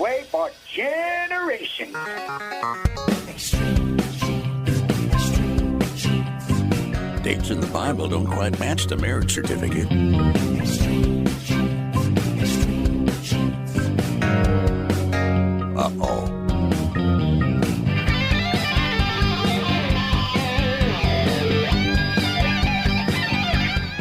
way for generations. Dates in the Bible don't quite match the marriage certificate. Uh-oh.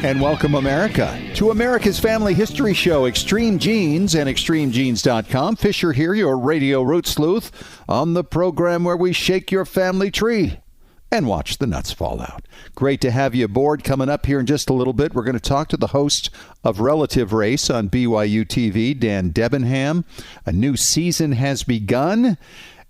And welcome, America, to America's Family History Show, Extreme Genes and ExtremeGenes.com. Fisher here, your radio root sleuth, on the program where we shake your family tree and watch the nuts fall out. Great to have you aboard. Coming up here in just a little bit, we're going to talk to the host of Relative Race on BYU TV, Dan Debenham. A new season has begun.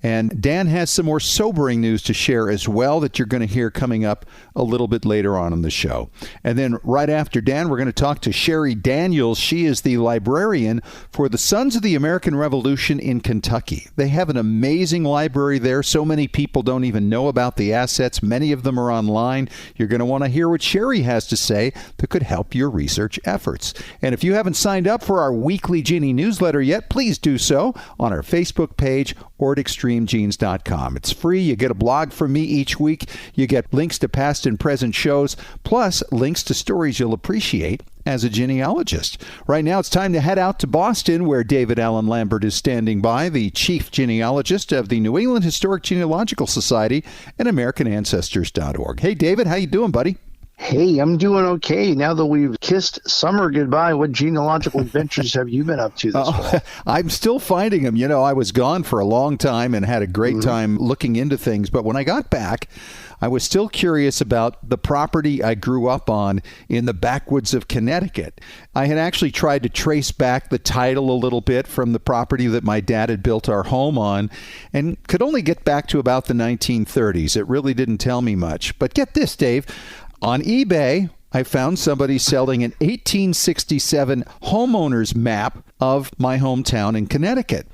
And Dan has some more sobering news to share as well that you're going to hear coming up a little bit later on in the show. And then right after Dan, we're going to talk to Sherry Daniels. She is the librarian for the Sons of the American Revolution in Kentucky. They have an amazing library there. So many people don't even know about the assets. Many of them are online. You're going to want to hear what Sherry has to say that could help your research efforts. And if you haven't signed up for our weekly Genie newsletter yet, please do so on our Facebook page or at ExtremeGenes.com. It's free. You get a blog from me each week. You get links to past and present shows, plus links to stories you'll appreciate as a genealogist. Right now, it's time to head out to Boston, where David Allen Lambert is standing by, the chief genealogist of the New England Historic Genealogical Society and AmericanAncestors.org. Hey, David, how you doing, buddy? Hey, I'm doing okay. Now that we've kissed summer goodbye, what genealogical adventures have you been up to this fall? I'm still finding them. You know, I was gone for a long time and had a great time looking into things. But when I got back, I was still curious about the property I grew up on in the backwoods of Connecticut. I had actually tried to trace back the title a little bit from the property that my dad had built our home on and could only get back to about the 1930s. It really didn't tell me much. But get this, Dave. On eBay, I found somebody selling an 1867 homeowner's map of my hometown in Connecticut.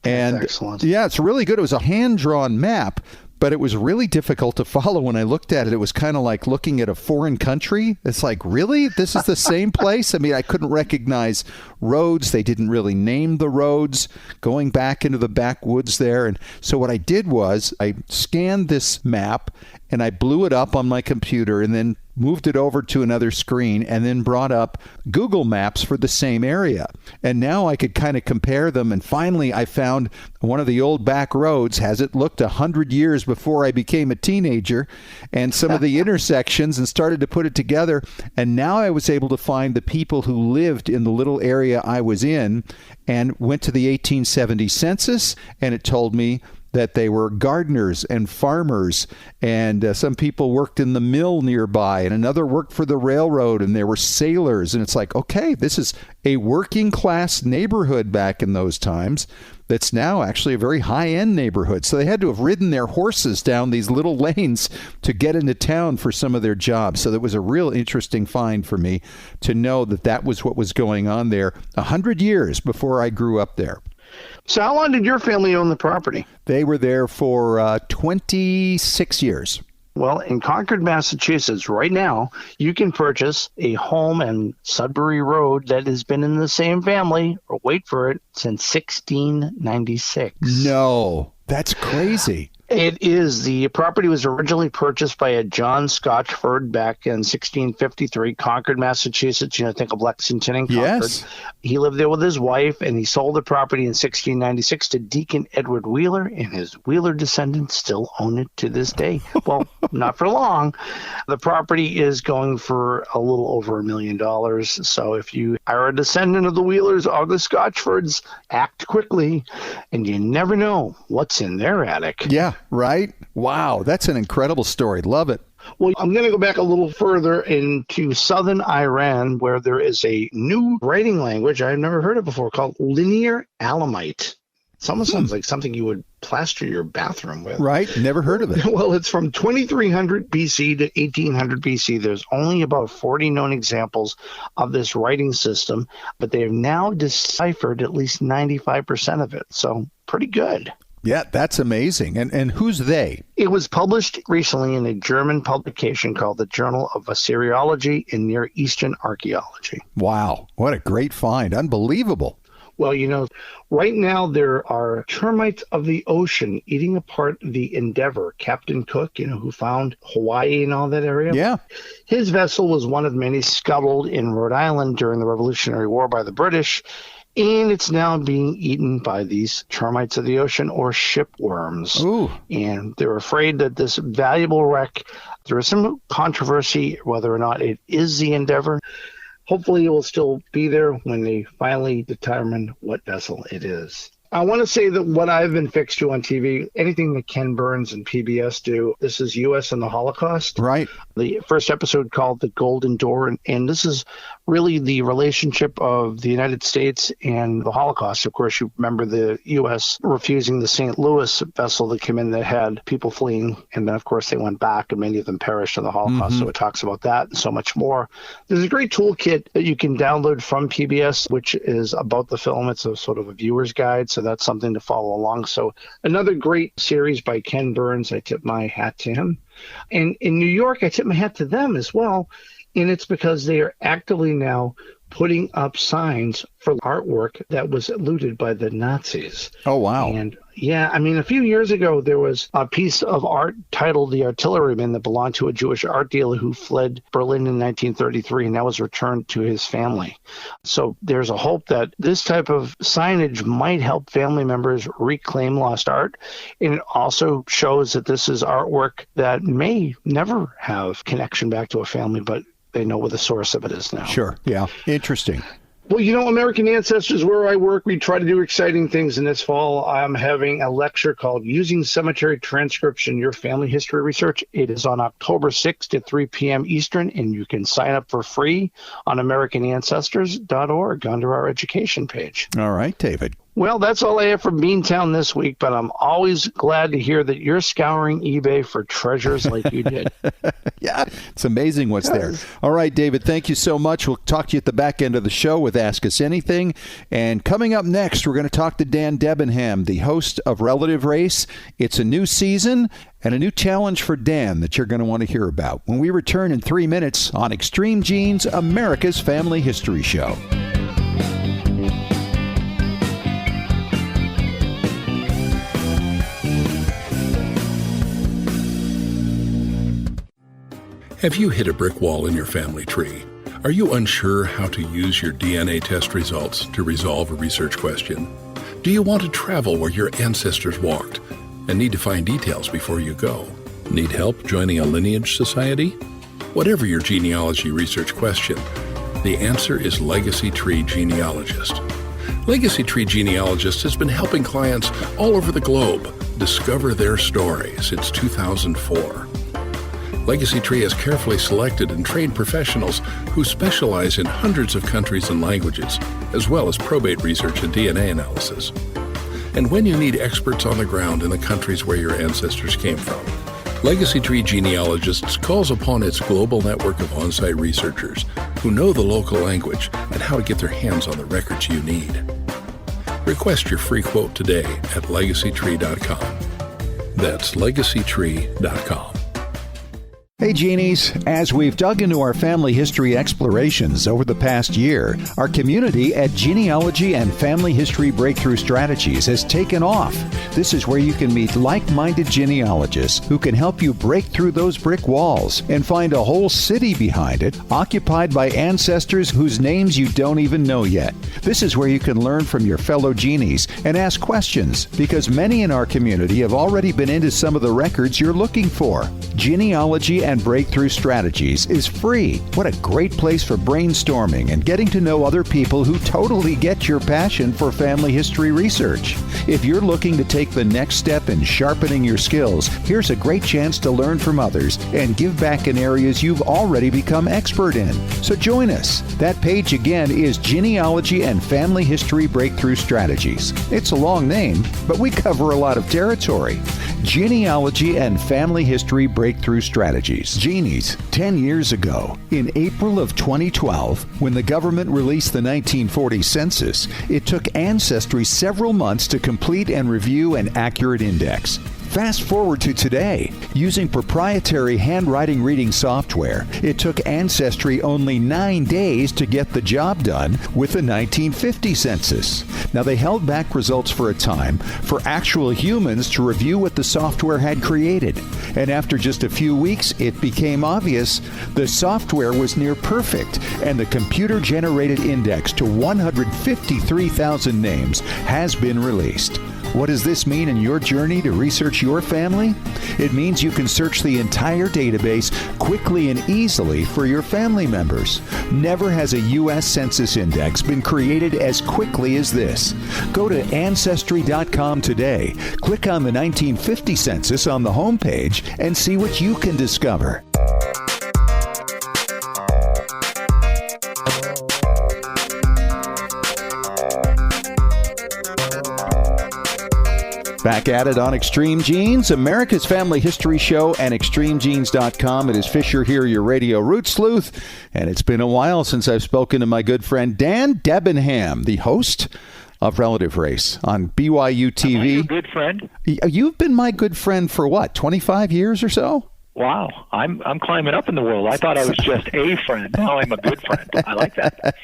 And that's excellent. Yeah, it's really good. It was a hand-drawn map, but it was really difficult to follow when I looked at it. It was kind of like looking at a foreign country. It's like, really? This is the same place? I mean, I couldn't recognize roads. They didn't really name the roads going back into the backwoods there. And so what I did was I scanned this map and I blew it up on my computer and then moved it over to another screen and then brought up Google Maps for the same area. And now I could kind of compare them. And finally, I found one of the old back roads as it looked 100 years before I became a teenager, and some of the intersections, and started to put it together. And now I was able to find the people who lived in the little area I was in, and went to the 1870 census, and it told me that they were gardeners and farmers, and some people worked in the mill nearby, and another worked for the railroad, and there were sailors. And it's like, okay, this is a working class neighborhood back in those times that's now actually a very high-end neighborhood. So they had to have ridden their horses down these little lanes to get into town for some of their jobs. So that was a real interesting find for me to know that that was what was going on there 100 years before I grew up there. So how long did your family own the property? They were there for 26 years. Well, in Concord, Massachusetts, right now, you can purchase a home in Sudbury Road that has been in the same family, or wait for it, since 1696. No, that's crazy. It is. The property was originally purchased by a John Scotchford back in 1653, Concord, Massachusetts. You know, think of Lexington and Concord. Yes. He lived there with his wife, and he sold the property in 1696 to Deacon Edward Wheeler, and his Wheeler descendants still own it to this day. Well, not for long. The property is going for a little over $1 million. So if you are a descendant of the Wheelers or the Scotchfords, act quickly, and you never know what's in their attic. Yeah, right? Wow, that's an incredible story. Love it. Well, I'm going to go back a little further into southern Iran, where there is a new writing language I've never heard of before called Linear Alamite. It almost sounds like something you would plaster your bathroom with. Right. Never heard of it. Well, it's from 2300 BC to 1800 BC. There's only about 40 known examples of this writing system, but they have now deciphered at least 95% of it. So pretty good. Yeah, that's amazing. And who's they? It was published recently in a German publication called the Journal of Assyriology and Near Eastern Archaeology. Wow. What a great find. Unbelievable. Well, right now there are termites of the ocean eating apart the Endeavor. Captain Cook, who found Hawaii and all that area. Yeah. His vessel was one of many scuttled in Rhode Island during the Revolutionary War by the British. And it's now being eaten by these termites of the ocean, or shipworms. Ooh. And they're afraid that this valuable wreck, there is some controversy whether or not it is the Endeavor. Hopefully it will still be there when they finally determine what vessel it is. I want to say that what I've been fixed to on TV, anything that Ken Burns and PBS do, this is U.S. and the Holocaust. Right. The first episode called The Golden Door, and this is really the relationship of the United States and the Holocaust. Of course, you remember the U.S. refusing the St. Louis vessel that came in that had people fleeing, and then, of course, they went back, and many of them perished in the Holocaust. So it talks about that and so much more. There's a great toolkit that you can download from PBS, which is about the film. It's a sort of a viewer's guide, so that's something to follow along. So another great series by Ken Burns. I tip my hat to him. And in New York, I tip my hat to them as well. And it's because they are actively now putting up signs for artwork that was looted by the Nazis. Oh, wow. And yeah, a few years ago, there was a piece of art titled The Artilleryman that belonged to a Jewish art dealer who fled Berlin in 1933, and that was returned to his family. So there's a hope that this type of signage might help family members reclaim lost art. And it also shows that this is artwork that may never have connection back to a family, but they know where the source of it is now. Sure. Yeah. Interesting. Well, American Ancestors, where I work, we try to do exciting things. And this fall, I'm having a lecture called Using Cemetery Transcripts in Your Family History Research. It is on October 6th at 3 p.m. Eastern, and you can sign up for free on AmericanAncestors.org under our education page. All right, David. Well, that's all I have from Beantown this week, but I'm always glad to hear that you're scouring eBay for treasures like you did. Yeah, it's amazing what's there. All right, David, thank you so much. We'll talk to you at the back end of the show with Ask Us Anything. And coming up next, we're going to talk to Dan Debenham, the host of Relative Race. It's a new season and a new challenge for Dan that you're going to want to hear about when we return in 3 minutes on Extreme Genes, America's Family History Show. Have you hit a brick wall in your family tree? Are you unsure how to use your DNA test results to resolve a research question? Do you want to travel where your ancestors walked and need to find details before you go? Need help joining a lineage society? Whatever your genealogy research question, the answer is Legacy Tree Genealogist. Legacy Tree Genealogist has been helping clients all over the globe discover their story since 2004. Legacy Tree has carefully selected and trained professionals who specialize in hundreds of countries and languages, as well as probate research and DNA analysis. And when you need experts on the ground in the countries where your ancestors came from, Legacy Tree Genealogists calls upon its global network of on-site researchers who know the local language and how to get their hands on the records you need. Request your free quote today at legacytree.com. That's legacytree.com. Hey Genies, as we've dug into our family history explorations over the past year, our community at Genealogy and Family History Breakthrough Strategies has taken off. This is where you can meet like-minded genealogists who can help you break through those brick walls and find a whole city behind it, occupied by ancestors whose names you don't even know yet. This is where you can learn from your fellow Genies and ask questions, because many in our community have already been into some of the records you're looking for. Genealogy and Breakthrough Strategies is free. What a great place for brainstorming and getting to know other people who totally get your passion for family history research. If you're looking to take the next step in sharpening your skills, here's a great chance to learn from others and give back in areas you've already become expert in. So join us. That page again is Genealogy and Family History Breakthrough Strategies. It's a long name, but we cover a lot of territory. Genealogy and Family History Breakthrough Strategies. Genies, 10 years ago, in April of 2012, when the government released the 1940 census, it took Ancestry several months to complete and review an accurate index. Fast forward to today. Using proprietary handwriting reading software, it took Ancestry only 9 days to get the job done with the 1950 census. Now, they held back results for a time for actual humans to review what the software had created. And after just a few weeks, it became obvious the software was near perfect, and the computer-generated index to 153,000 names has been released. What does this mean in your journey to research your family? It means you can search the entire database quickly and easily for your family members. Never has a U.S. Census Index been created as quickly as this. Go to Ancestry.com today, click on the 1950 census on the homepage, and see what you can discover. Back at it on Extreme Genes, America's Family History Show, and ExtremeGenes.com. It is Fisher here, your radio root sleuth, and it's been a while since I've spoken to my good friend Dan Debenham, the host of Relative Race on BYU TV. Am I your good friend? You've been my good friend for what, 25 years or so? Wow, I'm climbing up in the world. I thought I was just a friend. Now I'm a good friend. I like that.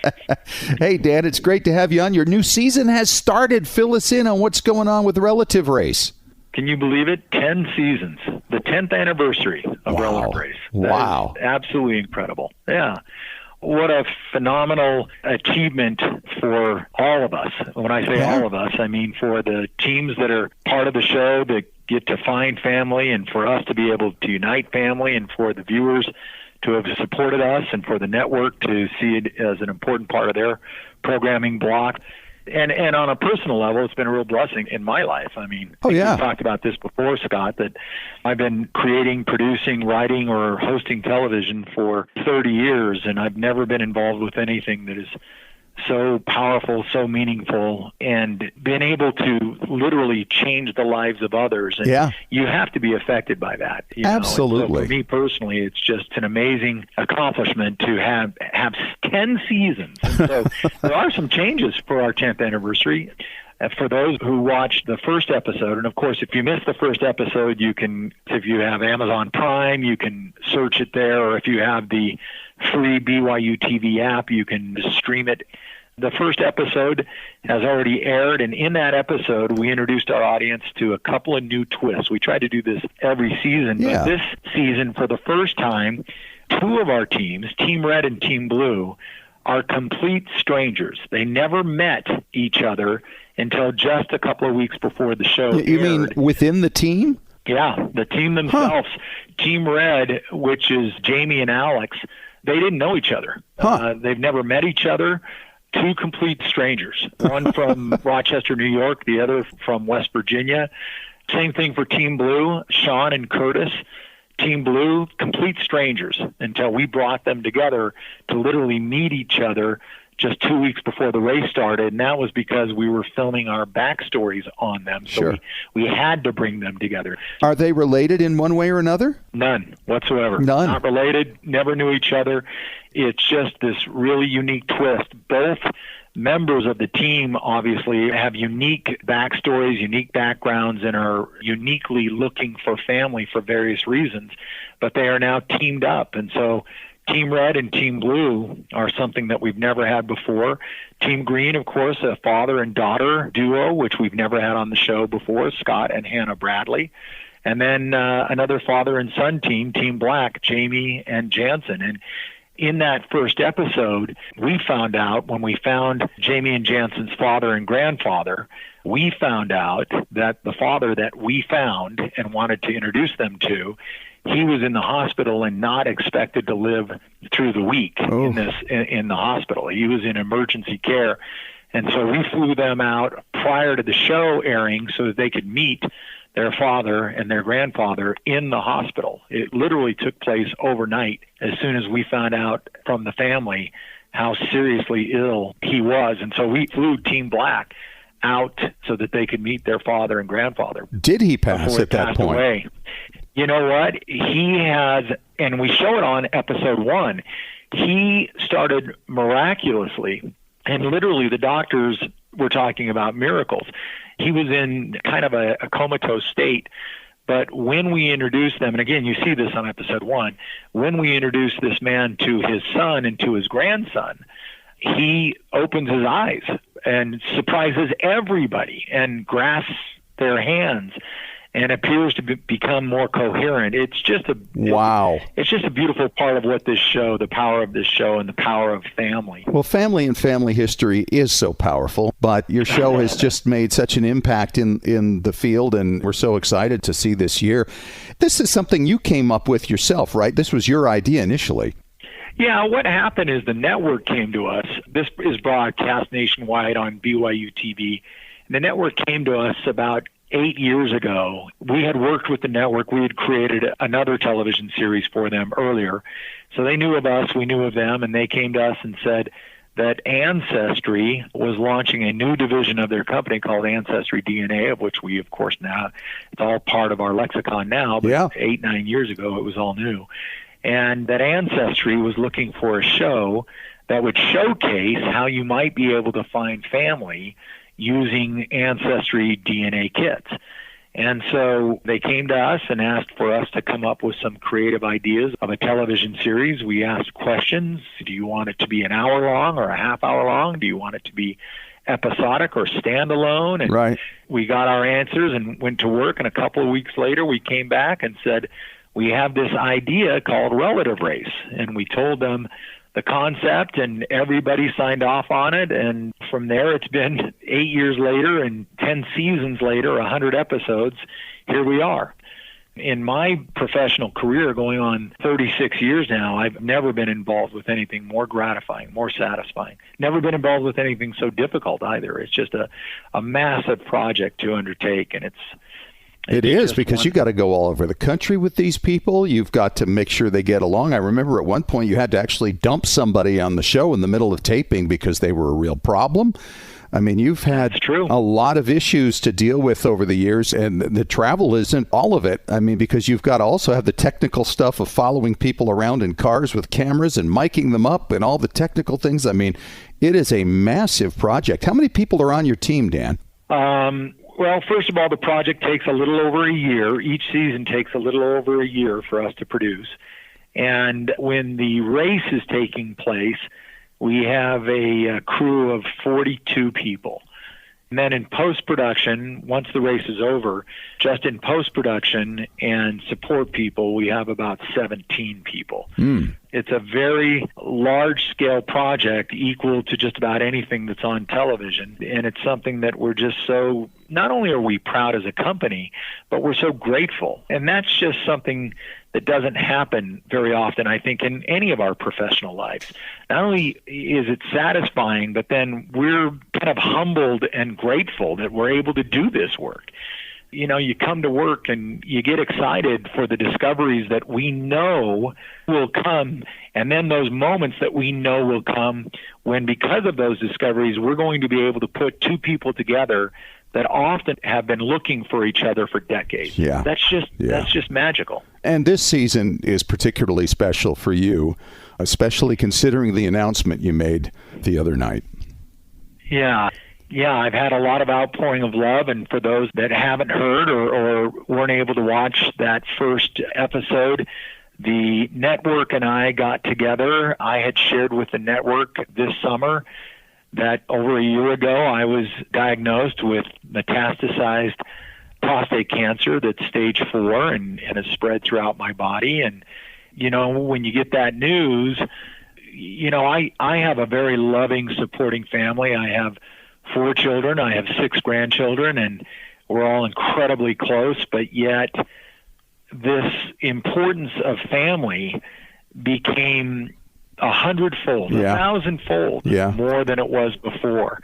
Hey, Dan, it's great to have you on. Your new season has started. Fill us in on what's going on with Relative Race. Can you believe it? 10 seasons. The 10th anniversary of Relative Race. That is absolutely incredible. Yeah. What a phenomenal achievement for all of us. When I say all of us, I mean for the teams that are part of the show that get to find family, and for us to be able to unite family, and for the viewers to have supported us, and for the network to see it as an important part of their programming block. And on a personal level, it's been a real blessing in my life. I mean, we've talked about this before, Scott, that I've been creating, producing, writing, or hosting television for 30 years, and I've never been involved with anything that is so powerful, so meaningful, and been able to literally change the lives of others. And you have to be affected by that. Absolutely. So for me personally, it's just an amazing accomplishment to have 10 seasons. And so there are some changes for our 10th anniversary. For those who watched the first episode, and of course, if you missed the first episode, you can, if you have Amazon Prime, you can search it there, or if you have the free BYU TV app, you can stream it. The first episode has already aired, and in that episode, we introduced our audience to a couple of new twists. We try to do this every season, but this season, for the first time, two of our teams, Team Red and Team Blue, are complete strangers. They never met each other until just a couple of weeks before the show aired. You mean within the team? Yeah, the team themselves. Team Red, which is Jamie and Alex, they didn't know each other. They've never met each other. Two complete strangers, one from Rochester, New York, the other from West Virginia. Same thing for Team Blue, Sean and Curtis. Team Blue, complete strangers until we brought them together to literally meet each other just 2 weeks before the race started, and that was because we were filming our backstories on them, so we had to bring them together. Are they related in one way or another? None whatsoever. None. Not related, never knew each other. It's just this really unique twist. Both members of the team obviously have unique backstories, unique backgrounds, and are uniquely looking for family for various reasons, but they are now teamed up, and so Team Red and Team Blue are something that we've never had before. Team Green, of course, a father and daughter duo, which we've never had on the show before, Scott and Hannah Bradley. And then another father and son team, Team Black, Jamie and Jansen. And in that first episode, we found out, when we found Jamie and Jansen's father and grandfather, we found out that the father that we found and wanted to introduce them to, he was in the hospital and not expected to live through the week in the hospital. He was in emergency care. And so we flew them out prior to the show airing so that they could meet their father and their grandfather in the hospital. It literally took place overnight as soon as we found out from the family how seriously ill he was. And so we flew Team Black out so that they could meet their father and grandfather. Did he pass at that point? Away. You know what? He has, and we show it on episode 1, he started miraculously, and literally the doctors were talking about miracles. He was in kind of a comatose state, But when we introduce them, and again, you see this on episode 1, when we introduce this man to his son and to his grandson, he opens his eyes and surprises everybody and grasps their hands and appears to become more coherent. It's just a It's just a beautiful part of what this show, the power of this show, and the power of family. Well, family and family history is so powerful, but your show has just made such an impact in the field, and we're so excited to see this year. This is something you came up with yourself, right? This was your idea initially. Yeah, what happened is the network came to us. This is broadcast nationwide on BYU TV. And the network came to us about 8 years ago. We had worked with the network. We had created another television series for them earlier. So they knew of us, we knew of them, and they came to us and said that Ancestry was launching a new division of their company called Ancestry DNA, of which we, of course, now, it's all part of our lexicon now, but 8-9 years ago it was all new. And that Ancestry was looking for a show that would showcase how you might be able to find family using Ancestry DNA kits. And so they came to us and asked for us to come up with some creative ideas of a television series. We asked questions. Do you want it to be an hour long or a half hour long? Do you want it to be episodic or standalone? And we got our answers and went to work. And a couple of weeks later, we came back and said, we have this idea called Relative Race. And we told them the concept, and everybody signed off on it. And from there, it's been 8 years later and 10 seasons later, 100 episodes. Here we are. In my professional career, going on 36 years now, I've never been involved with anything more gratifying, more satisfying. Never been involved with anything so difficult either. It's just a massive project to undertake, and it is, because you got to go all over the country with these people. You've got to make sure they get along. I remember at one point you had to actually dump somebody on the show in the middle of taping because they were a real problem. I mean, you've had a lot of issues to deal with over the years, and the travel isn't all of it. I mean, because you've got to also have the technical stuff of following people around in cars with cameras and miking them up and all the technical things. I mean, it is a massive project. How many people are on your team, Dan? Well, first of all, the project takes a little over a year. Each season takes a little over a year for us to produce. And when the race is taking place, we have a crew of 42 people. And then in post-production, once the race is over, just in post-production and support people, we have about 17 people. It's a very large-scale project equal to just about anything that's on television. And it's something that we're just so, not only are we proud as a company, but we're so grateful. And that's just something that doesn't happen very often, I think, in any of our professional lives. Not only is it satisfying, but then we're kind of humbled and grateful that we're able to do this work. You know, you come to work and you get excited for the discoveries that we know will come, and then those moments that we know will come when, because of those discoveries, we're going to be able to put two people together that often have been looking for each other for decades. That's just magical. And this season is particularly special for you, especially considering the announcement you made the other night. Yeah, I've had a lot of outpouring of love, and for those that haven't heard or weren't able to watch that first episode, the network and I got together. I had shared with the network this summer that over a year ago I was diagnosed with metastasized prostate cancer that's stage 4 and has spread throughout my body. And, you know, when you get that news, you know, I have a very loving, supporting family. I have 4 children. I have 6 grandchildren, and we're all incredibly close. But yet this importance of family became 100-fold, 1,000-fold more than it was before.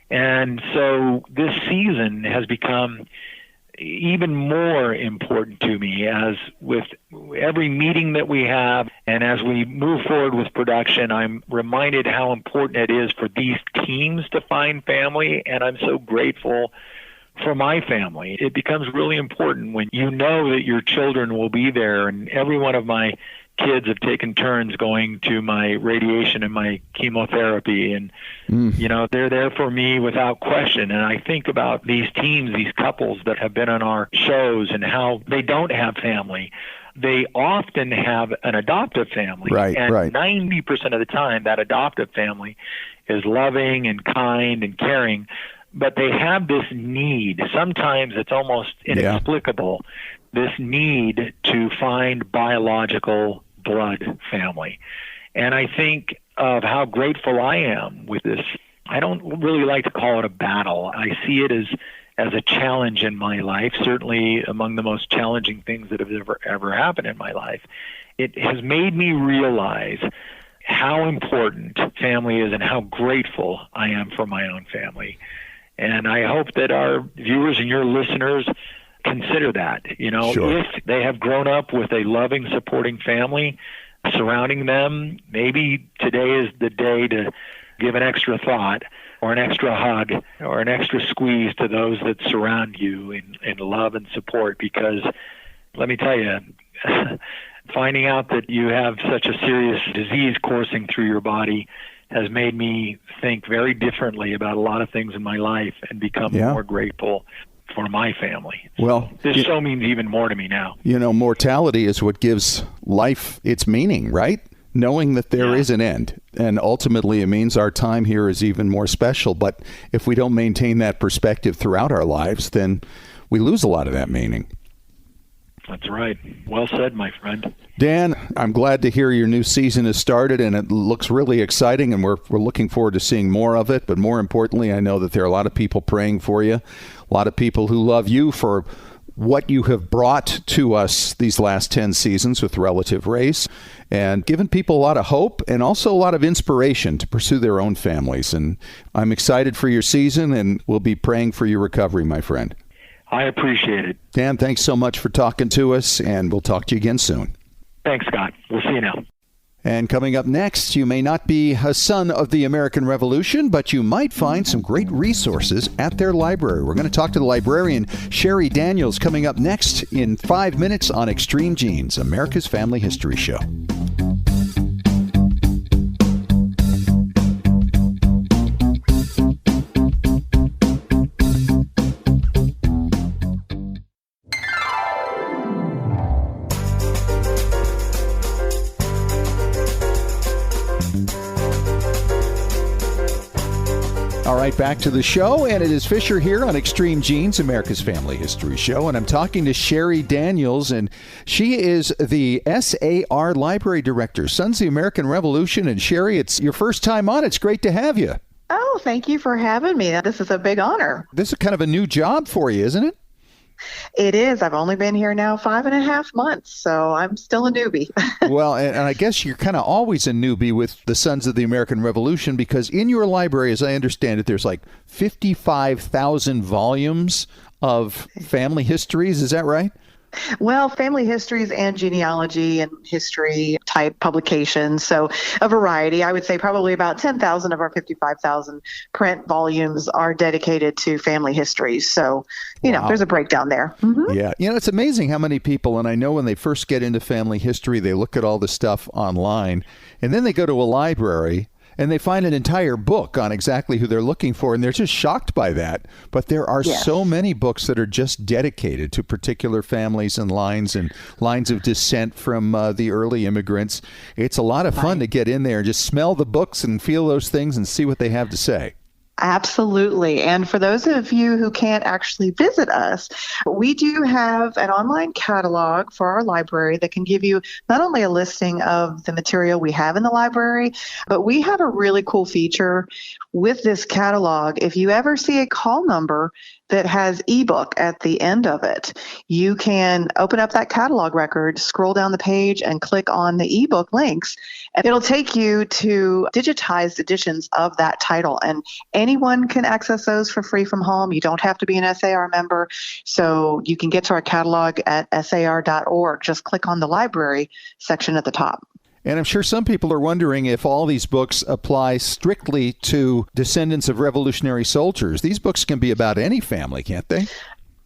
And so this season has become even more important to me, as with every meeting that we have and as we move forward with production, I'm reminded how important it is for these teams to find family, and I'm so grateful for my family. It becomes really important when you know that your children will be there, and every one of my kids have taken turns going to my radiation and my chemotherapy. And, they're there for me without question. And I think about these teams, these couples that have been on our shows and how they don't have family. They often have an adoptive family. Right, and right. 90% of the time, that adoptive family is loving and kind and caring. But they have this need. Sometimes it's almost inexplicable. This need to find biological blood family. And I think of how grateful I am with this. I don't really like to call it a battle. I see it as a challenge in my life, certainly among the most challenging things that have ever happened in my life. It has made me realize how important family is and how grateful I am for my own family. And I hope that our viewers and your listeners consider that. Sure. If they have grown up with a loving, supporting family surrounding them, maybe today is the day to give an extra thought or an extra hug or an extra squeeze to those that surround you in love and support. Because let me tell you, finding out that you have such a serious disease coursing through your body has made me think very differently about a lot of things in my life and become more grateful for my family. Well, this show means even more to me now. Mortality is what gives life its meaning, right? Knowing that there is an end. And ultimately, it means our time here is even more special. But if we don't maintain that perspective throughout our lives, then we lose a lot of that meaning. That's right. Well said, my friend. Dan, I'm glad to hear your new season has started, and it looks really exciting, and we're looking forward to seeing more of it. But more importantly, I know that there are a lot of people praying for you, a lot of people who love you for what you have brought to us these last 10 seasons with Relative Race, and given people a lot of hope and also a lot of inspiration to pursue their own families. And I'm excited for your season, and we'll be praying for your recovery, my friend. I appreciate it. Dan, thanks so much for talking to us, and we'll talk to you again soon. Thanks, Scott. We'll see you now. And coming up next, you may not be a son of the American Revolution, but you might find some great resources at their library. We're going to talk to the librarian, Sherry Daniels, coming up next in 5 minutes on Extreme Genes, America's Family History Show. All right, back to the show, and it is Fisher here on Extreme Genes, America's Family History Show, and I'm talking to Sherry Daniels, and she is the SAR Library Director, Sons of the American Revolution. And Sherry, it's your first time on. It's great to have you. Oh, thank you for having me. This is a big honor. This is kind of a new job for you, isn't it? It is. I've only been here now 5.5 months, so I'm still a newbie. Well, and I guess you're kind of always a newbie with the Sons of the American Revolution, because in your library, as I understand it, there's like 55,000 volumes of family histories. Is that right? Well, family histories and genealogy and history type publications. So a variety. I would say probably about 10,000 of our 55,000 print volumes are dedicated to family histories. So, there's a breakdown there. Mm-hmm. Yeah. It's amazing how many people, and I know when they first get into family history, they look at all the stuff online, and then they go to a library and they find an entire book on exactly who they're looking for, and they're just shocked by that. But there are so many books that are just dedicated to particular families and lines of descent from the early immigrants. It's a lot of fun to get in there and just smell the books and feel those things and see what they have to say. Absolutely. And for those of you who can't actually visit us, we do have an online catalog for our library that can give you not only a listing of the material we have in the library, but we have a really cool feature with this catalog. If you ever see a call number that has ebook at the end of it, you can open up that catalog record, scroll down the page, and click on the ebook links. And it'll take you to digitized editions of that title. And anyone can access those for free from home. You don't have to be an SAR member. So you can get to our catalog at sar.org. Just click on the library section at the top. And I'm sure some people are wondering if all these books apply strictly to descendants of revolutionary soldiers. These books can be about any family, can't they?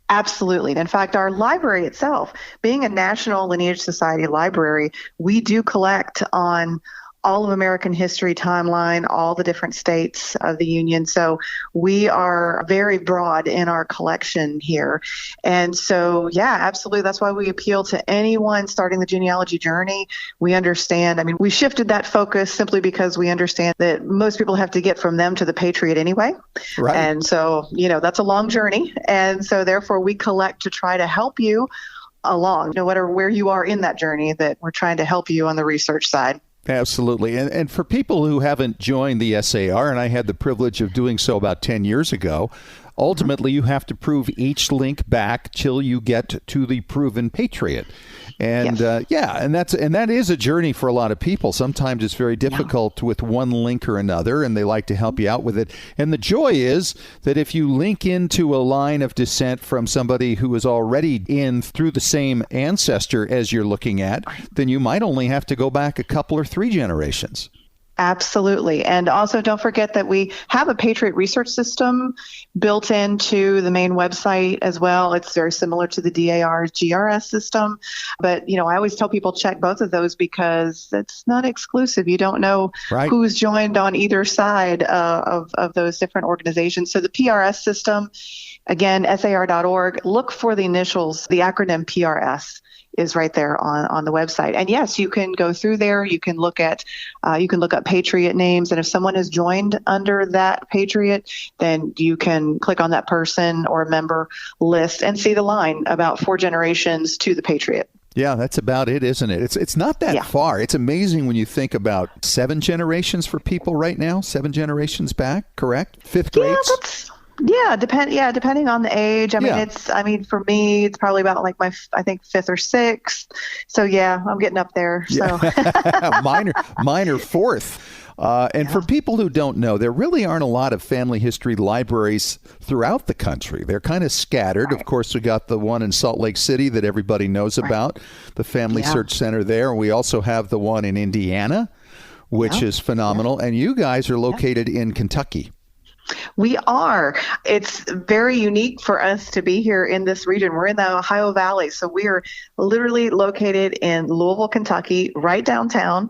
Absolutely. In fact, our library itself, being a National Lineage Society library, we do collect on all of American history timeline, all the different states of the Union. So we are very broad in our collection here. And so, yeah, absolutely. That's why we appeal to anyone starting the genealogy journey. We understand, we shifted that focus simply because we understand that most people have to get from them to the Patriot anyway. Right. And so, that's a long journey. And so therefore we collect to try to help you along, no matter where you are in that journey, that we're trying to help you on the research side. Absolutely. And for people who haven't joined the SAR, and I had the privilege of doing so about 10 years ago, ultimately you have to prove each link back till you get to the proven Patriot. And yes. And that is a journey for a lot of people. Sometimes it's very difficult with one link or another, and they like to help you out with it. And the joy is that if you link into a line of descent from somebody who is already in through the same ancestor as you're looking at, then you might only have to go back a couple or 3 generations. Absolutely. And also don't forget that we have a Patriot research system built into the main website as well. It's very similar to the DAR's GRS system. But, I always tell people check both of those because it's not exclusive. You don't know who's joined on either side of those different organizations. So the PRS system, again, SAR.org, look for the initials, the acronym PRS. Is right there on the website. And yes, you can go through there. You can look up Patriot names. And if someone is joined under that Patriot, then you can click on that person or member list and see the line about 4 generations to the Patriot. Yeah, that's about it, isn't it? It's not that far. It's amazing when you think about 7 generations for people right now, 7 generations back, correct? 5th grades? Depending on the age. For me, it's probably about like my 5th or 6th. So I'm getting up there. So mine are 4th. For people who don't know, there really aren't a lot of family history libraries throughout the country. They're kind of scattered. Right. Of course, we got the one in Salt Lake City that everybody knows about, the Family Search Center there. We also have the one in Indiana, which is phenomenal. And you guys are located in Kentucky. We are. It's very unique for us to be here in this region. We're in the Ohio Valley, so we are literally located in Louisville, Kentucky, right downtown,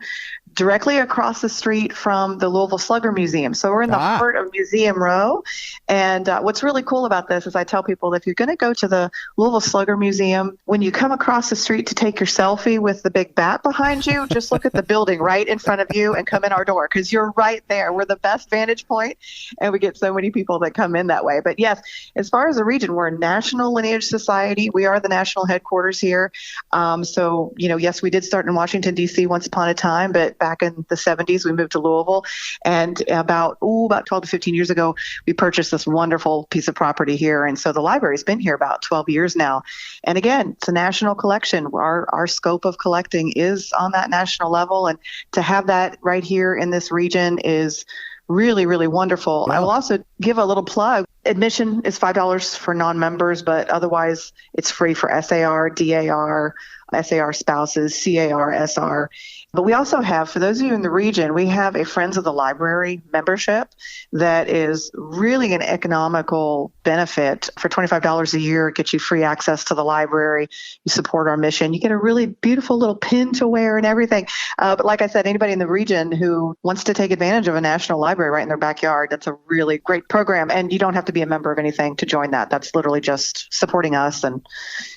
directly across the street from the Louisville Slugger Museum. So we're in the heart of Museum Row. And what's really cool about this is I tell people that if you're going to go to the Louisville Slugger Museum, when you come across the street to take your selfie with the big bat behind you, just look at the building right in front of you and come in our door because you're right there. We're the best vantage point, and we get so many people that come in that way. But yes, as far as the region, we're a National Lineage Society. We are the national headquarters here. Yes, we did start in Washington, D.C. once upon a time, but back in the 70s, we moved to Louisville. And about 12 to 15 years ago, we purchased this wonderful piece of property here. And so the library's been here about 12 years now. And again, it's a national collection. Our scope of collecting is on that national level. And to have that right here in this region is really, really wonderful. Wow. I will also give a little plug. Admission is $5 for non-members, but otherwise it's free for SAR, DAR, SAR spouses, CAR, SR. But we also have, for those of you in the region, we have a Friends of the Library membership that is really an economical benefit. For $25 a year, it gets you free access to the library. You support our mission. You get a really beautiful little pin to wear and everything. But like I said, anybody in the region who wants to take advantage of a national library right in their backyard, that's a really great program. And you don't have to be a member of anything to join that. That's literally just supporting us and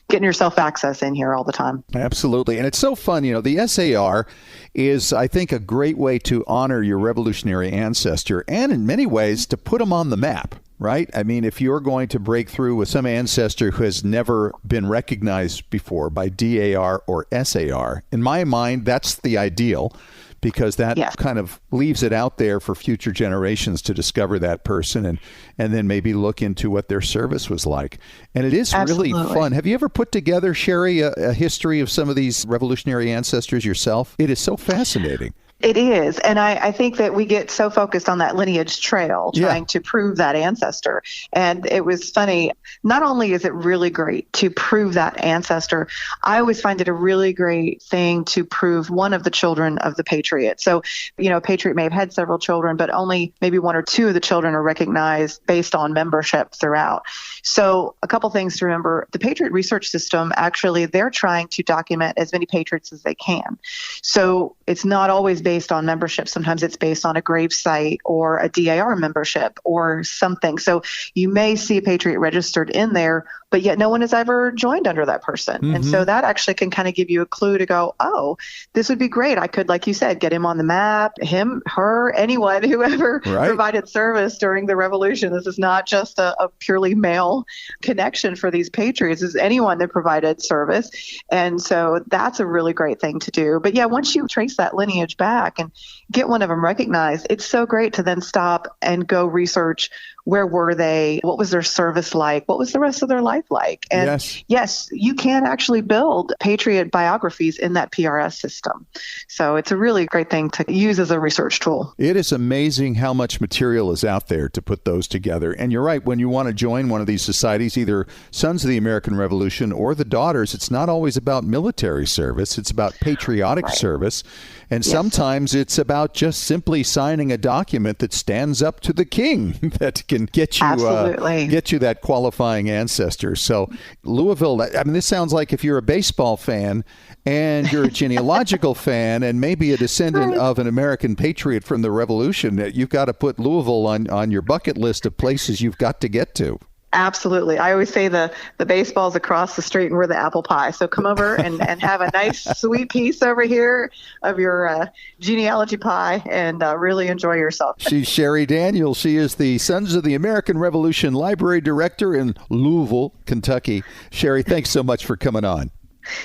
getting yourself access in here all the time. Absolutely. And it's so fun. The SAR is, I think, a great way to honor your revolutionary ancestor and in many ways to put them on the map, right? I mean, if you're going to break through with some ancestor who has never been recognized before by DAR or SAR, in my mind, that's the ideal, because that kind of leaves it out there for future generations to discover that person and then maybe look into what their service was like. And it is really fun. Have you ever put together, Sherry, a history of some of these revolutionary ancestors yourself? It is so fascinating. It is. And I think that we get so focused on that lineage trail, trying to prove that ancestor. And it was funny. Not only is it really great to prove that ancestor, I always find it a really great thing to prove one of the children of the patriot. So, a patriot may have had several children, but only maybe one or two of the children are recognized based on membership throughout. So a couple things to remember. The Patriot Research System, actually, they're trying to document as many patriots as they can. So it's not always based on membership. Sometimes it's based on a grave site or a DAR membership or something. So you may see a patriot registered in there, but yet no one has ever joined under that person. Mm-hmm. And so that actually can kind of give you a clue to go, oh, this would be great. I could, like you said, get him on the map, him, her, anyone, whoever provided service during the revolution. This is not just a purely male connection for these patriots. It's anyone that provided service. And so that's a really great thing to do. But yeah, once you trace that lineage back and get one of them recognized, it's so great to then stop and go research. Where were they? What was their service like? What was the rest of their life like? And yes, you can actually build patriot biographies in that PRS system. So it's a really great thing to use as a research tool. It is amazing how much material is out there to put those together. And you're right, when you want to join one of these societies, either Sons of the American Revolution or the Daughters, it's not always about military service. It's about patriotic service. And sometimes it's about just simply signing a document that stands up to the king that can get you that qualifying ancestor. So Louisville, I mean, this sounds like if you're a baseball fan and you're a genealogical fan and maybe a descendant of an American patriot from the Revolution, you've got to put Louisville on your bucket list of places you've got to get to. Absolutely. I always say the baseball's across the street and we're the apple pie. So come over and have a nice sweet piece over here of your genealogy pie and really enjoy yourself. She's Sherry Daniels. She is the Sons of the American Revolution Library Director in Louisville, Kentucky. Sherry, thanks so much for coming on.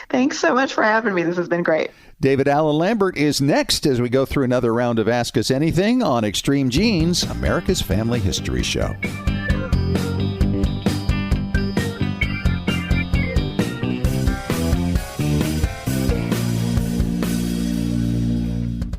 Thanks so much for having me. This has been great. David Allen Lambert is next as we go through another round of Ask Us Anything on Extreme Genes, America's Family History Show.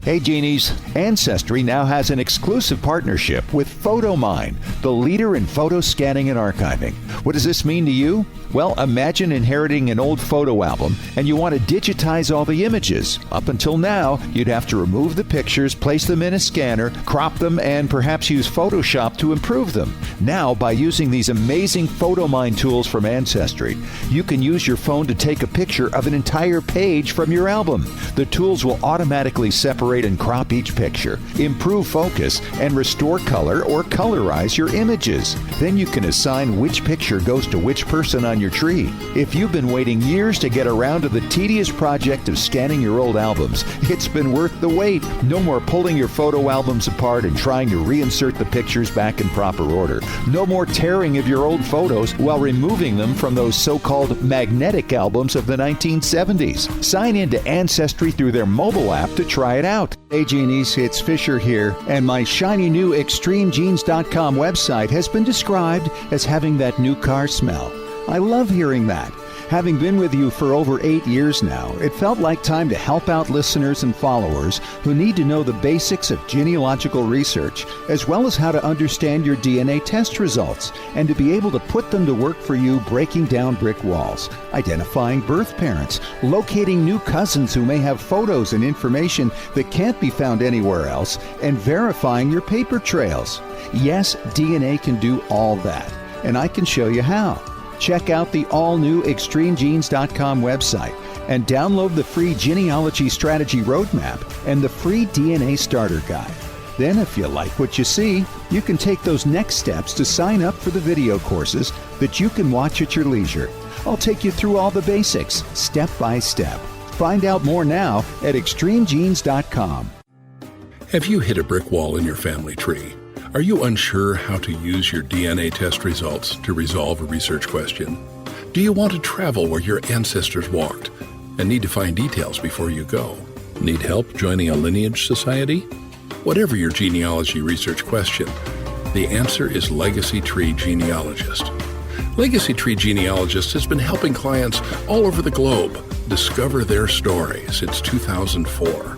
Hey Genies, Ancestry now has an exclusive partnership with PhotoMine, the leader in photo scanning and archiving. What does this mean to you? Well, imagine inheriting an old photo album and you want to digitize all the images. Up until now, you'd have to remove the pictures, place them in a scanner, crop them, and perhaps use Photoshop to improve them. Now, by using these amazing PhotoMine tools from Ancestry, you can use your phone to take a picture of an entire page from your album. The tools will automatically separate and crop each picture, improve focus, and restore color or colorize your images. Then you can assign which picture goes to which person on your tree. If you've been waiting years to get around to the tedious project of scanning your old albums, it's been worth the wait. No more pulling your photo albums apart and trying to reinsert the pictures back in proper order. No more tearing of your old photos while removing them from those so-called magnetic albums of the 1970s. Sign in to Ancestry through their mobile app to try it out. Hey Genies, it's Fisher here, and my shiny new ExtremeGenes.com website has been described as having that new car smell. I love hearing that. Having been with you for over 8 years now, it felt like time to help out listeners and followers who need to know the basics of genealogical research, as well as how to understand your DNA test results, and to be able to put them to work for you, breaking down brick walls, identifying birth parents, locating new cousins who may have photos and information that can't be found anywhere else, and verifying your paper trails. Yes, DNA can do all that, and I can show you how. Check out the all-new ExtremeGenes.com website and download the free Genealogy Strategy Roadmap and the free DNA Starter Guide. Then, if you like what you see, you can take those next steps to sign up for the video courses that you can watch at your leisure. I'll take you through all the basics, step by step. Find out more now at ExtremeGenes.com. Have you hit a brick wall in your family tree? Are you unsure how to use your DNA test results to resolve a research question? Do you want to travel where your ancestors walked and need to find details before you go? Need help joining a lineage society? Whatever your genealogy research question, the answer is Legacy Tree Genealogist. Legacy Tree Genealogist has been helping clients all over the globe discover their story since 2004.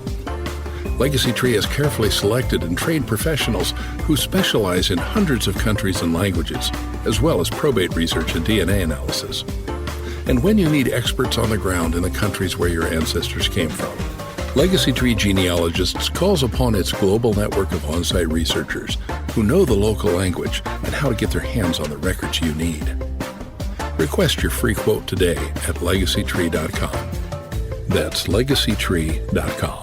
Legacy Tree has carefully selected and trained professionals who specialize in hundreds of countries and languages, as well as probate research and DNA analysis. And when you need experts on the ground in the countries where your ancestors came from, Legacy Tree Genealogists calls upon its global network of on-site researchers who know the local language and how to get their hands on the records you need. Request your free quote today at legacytree.com. That's legacytree.com.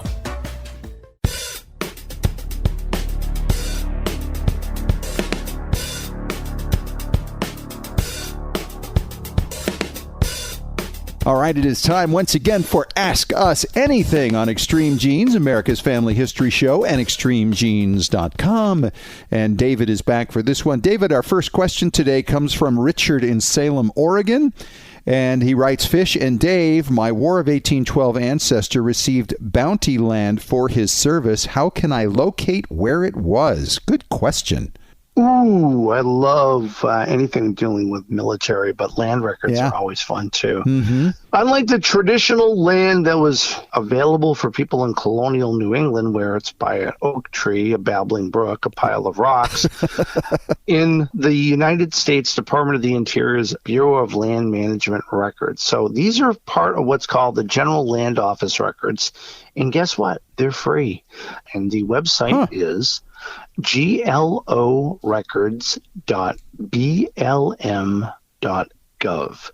All right, it is time once again for Ask Us Anything on Extreme Genes, America's Family History Show, and extremegenes.com. And David is back for this one. David, our first question today comes from Richard in Salem, Oregon. And he writes, Fish and Dave, my War of 1812 ancestor received bounty land for his service. How can I locate where it was? Good question. Ooh, I love anything dealing with military, but land records are always fun too. Mm-hmm. Unlike the traditional land that was available for people in colonial New England, where it's by an oak tree, a babbling brook, a pile of rocks, in the United States Department of the Interior's Bureau of Land Management records. So these are part of what's called the General Land Office records. And guess what? They're free. And the website is glorecords.blm.gov.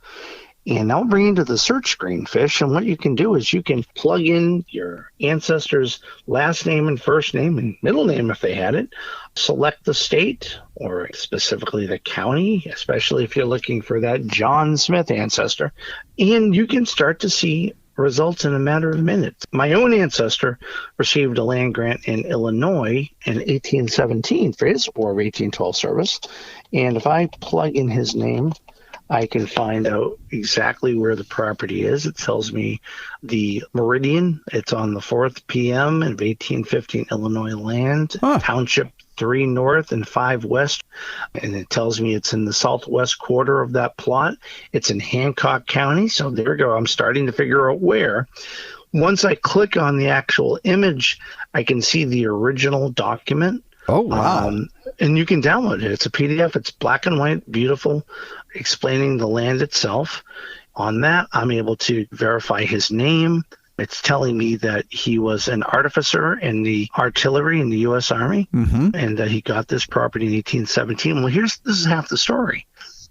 And I'll bring you to the search screen, Fish, and what you can do is you can plug in your ancestor's last name and first name and middle name if they had it, select the state or specifically the county, especially if you're looking for that John Smith ancestor, and you can start to see results in a matter of minutes. My own ancestor received a land grant in Illinois in 1817 for his War of 1812 service. And if I plug in his name, I can find out exactly where the property is. It tells me the meridian. It's on the 4th p.m. of 1815 Illinois land, Township 3 North and 5 West. And it tells me it's in the southwest quarter of that plot. It's in Hancock County. So there we go. I'm starting to figure out where. Once I click on the actual image, I can see the original document. Oh, wow. And you can download it. It's a PDF. It's black and white, beautiful, explaining the land itself. On that, I'm able to verify his name. It's telling me that he was an artificer in the artillery in the U.S. Army, and that he got this property in 1817. Well, this is half the story.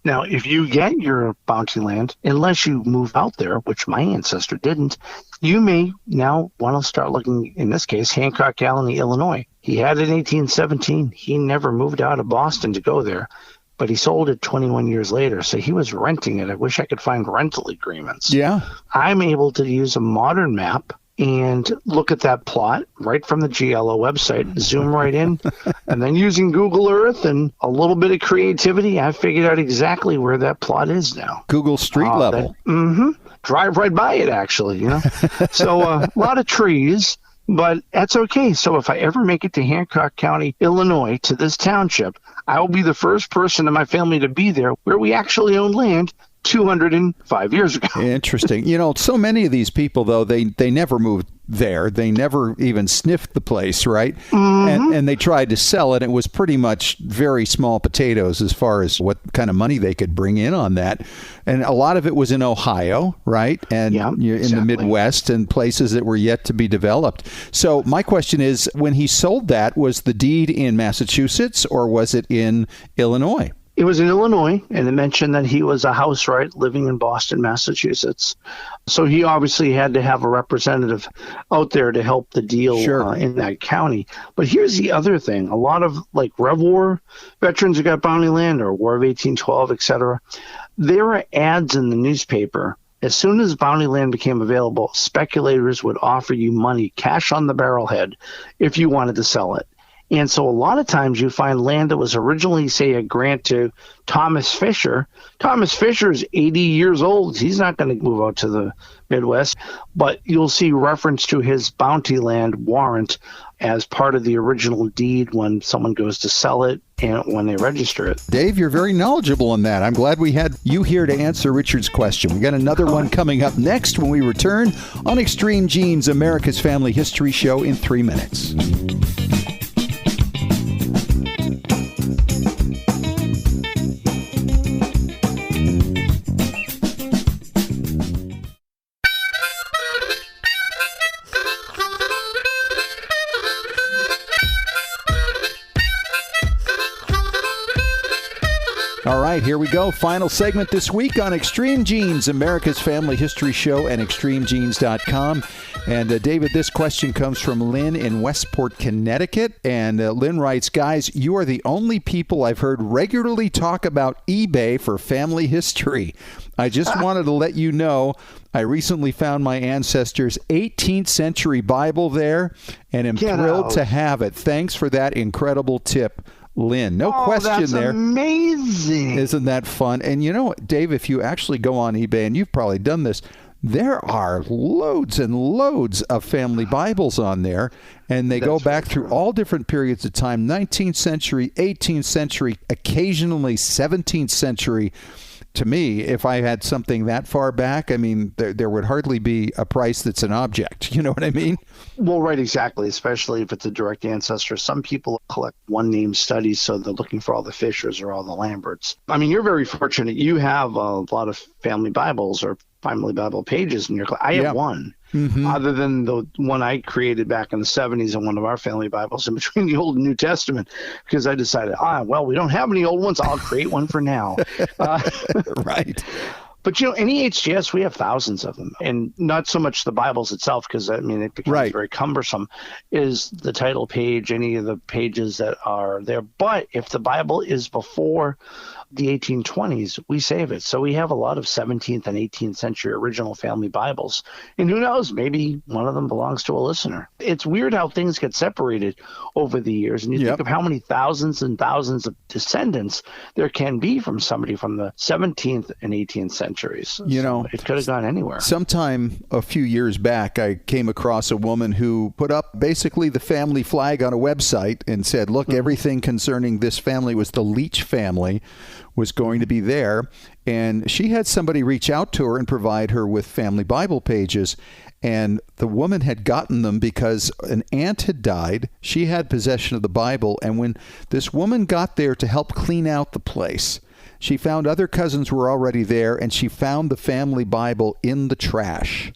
Now, if you get your bounty land, unless you move out there, which my ancestor didn't, you may now want to start looking, in this case, Hancock County, Illinois. He had it in 1817. He never moved out of Boston to go there, but he sold it 21 years later, so he was renting it. I wish I could find rental agreements. Yeah. I'm able to use a modern map and look at that plot right from the GLO website, zoom right in, and then using Google Earth and a little bit of creativity, I figured out exactly where that plot is now. Google Street level. Drive right by it, actually, So a lot of trees, but that's okay. So if I ever make it to Hancock County, Illinois, to this township, I will be the first person in my family to be there where we actually own land 205 years ago. Interesting. So many of these people, though, they never moved there. They never even sniffed the place, right? And they tried to sell it. It was pretty much very small potatoes as far as what kind of money they could bring in on that. And a lot of it was in Ohio, right? And you're in the Midwest and places that were yet to be developed. So my question is, when he sold that, was the deed in Massachusetts or was it in Illinois? It was in Illinois, and it mentioned that he was a housewright living in Boston, Massachusetts. So he obviously had to have a representative out there to help the deal in that county. But here's the other thing. A lot of Rev War veterans who got bounty land or War of 1812, etc., there were ads in the newspaper. As soon as bounty land became available, speculators would offer you money, cash on the barrelhead, if you wanted to sell it. And so a lot of times you find land that was originally, say, a grant to Thomas Fisher. Thomas Fisher is 80 years old. He's not going to move out to the Midwest. But you'll see reference to his bounty land warrant as part of the original deed when someone goes to sell it and when they register it. Dave, you're very knowledgeable in that. I'm glad we had you here to answer Richard's question. We got another one coming up next when we return on Extreme Genes, America's Family History Show, in 3 minutes. All right, here we go. Final segment this week on Extreme Genes, America's Family History Show, and extremegenes.com. And David, this question comes from Lynn in Westport, Connecticut. And Lynn writes, guys, you are the only people I've heard regularly talk about eBay for family history. I just wanted to let you know I recently found my ancestors' 18th century Bible there and am thrilled to have it. Thanks for that incredible tip, Lynn. No question that's there. Amazing. Isn't that fun? And you know, Dave, if you actually go on eBay, and you've probably done this, there are loads and loads of family Bibles on there, and they go back through all different periods of time, 19th century, 18th century, occasionally 17th century. To me, if I had something that far back, I mean, there would hardly be a price that's an object. You know what I mean? Well, right, exactly, especially if it's a direct ancestor. Some people collect one-name studies, so they're looking for all the Fishers or all the Lamberts. I mean, you're very fortunate. You have a lot of family Bibles or family Bible pages in your class. I have one. Mm-hmm. Other than the one I created back in the 70s in one of our family Bibles in between the Old and New Testament, because I decided, well, we don't have any old ones. I'll create one for now. Right. But, in EHGS, we have thousands of them. And not so much the Bibles itself, because, I mean, it becomes very cumbersome, is the title page, any of the pages that are there. But if the Bible is before the 1820s, we save it. So we have a lot of 17th and 18th century original family Bibles. And who knows, maybe one of them belongs to a listener. It's weird how things get separated over the years. And you think of how many thousands and thousands of descendants there can be from somebody from the 17th and 18th centuries. It could have gone anywhere. Sometime a few years back, I came across a woman who put up basically the family flag on a website and said, look, everything concerning this family was the Leach family was going to be there. And she had somebody reach out to her and provide her with family Bible pages. And the woman had gotten them because an aunt had died. She had possession of the Bible. And when this woman got there to help clean out the place, she found other cousins were already there, and she found the family Bible in the trash.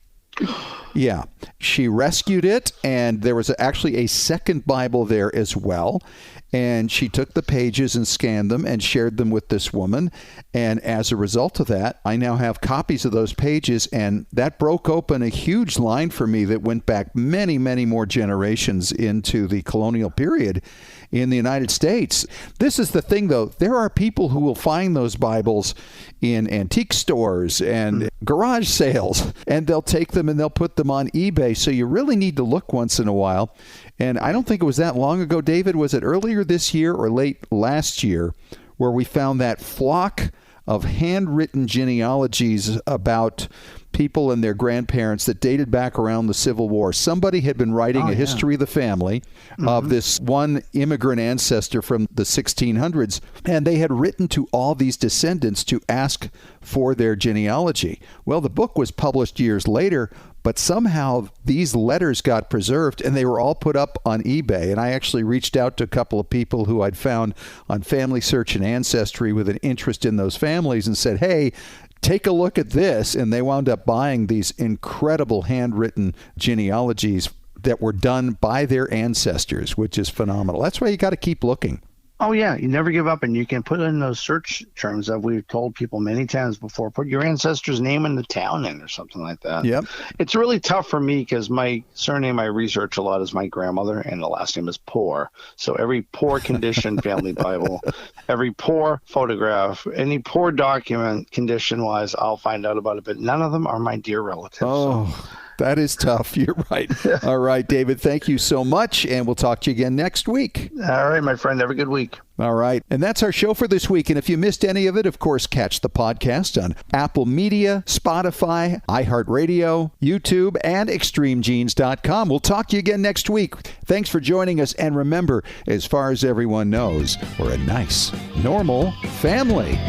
Yeah, she rescued it, and there was actually a second Bible there as well. And she took the pages and scanned them and shared them with this woman. And as a result of that, I now have copies of those pages. And that broke open a huge line for me that went back many, many more generations into the colonial period in the United States. This is the thing, though. There are people who will find those Bibles in antique stores and garage sales, and they'll take them and they'll put them on eBay. So you really need to look once in a while. And I don't think it was that long ago, David. Was it earlier this year or late last year where we found that flock of handwritten genealogies about people and their grandparents that dated back around the Civil War? Somebody had been writing a history of the family of this one immigrant ancestor from the 1600s, and they had written to all these descendants to ask for their genealogy. Well, the book was published years later, but somehow these letters got preserved and they were all put up on eBay. And I actually reached out to a couple of people who I'd found on Family Search and Ancestry with an interest in those families and said, hey, take a look at this. And they wound up buying these incredible handwritten genealogies that were done by their ancestors, which is phenomenal. That's why you got to keep looking. Oh, yeah. You never give up. And you can put in those search terms that we've told people many times before. Put your ancestor's name in the town in or something like that. Yep. It's really tough for me because my surname I research a lot is my grandmother, and the last name is Poor. So every poor condition family Bible, every poor photograph, any poor document condition-wise, I'll find out about it. But none of them are my dear relatives. Oh, That is tough. You're right. All right, David, thank you so much, and we'll talk to you again next week. All right, my friend. Have a good week. All right. And that's our show for this week. And if you missed any of it, of course, catch the podcast on Apple Media, Spotify, iHeartRadio, YouTube, and ExtremeGenes.com. We'll talk to you again next week. Thanks for joining us. And remember, as far as everyone knows, we're a nice, normal family.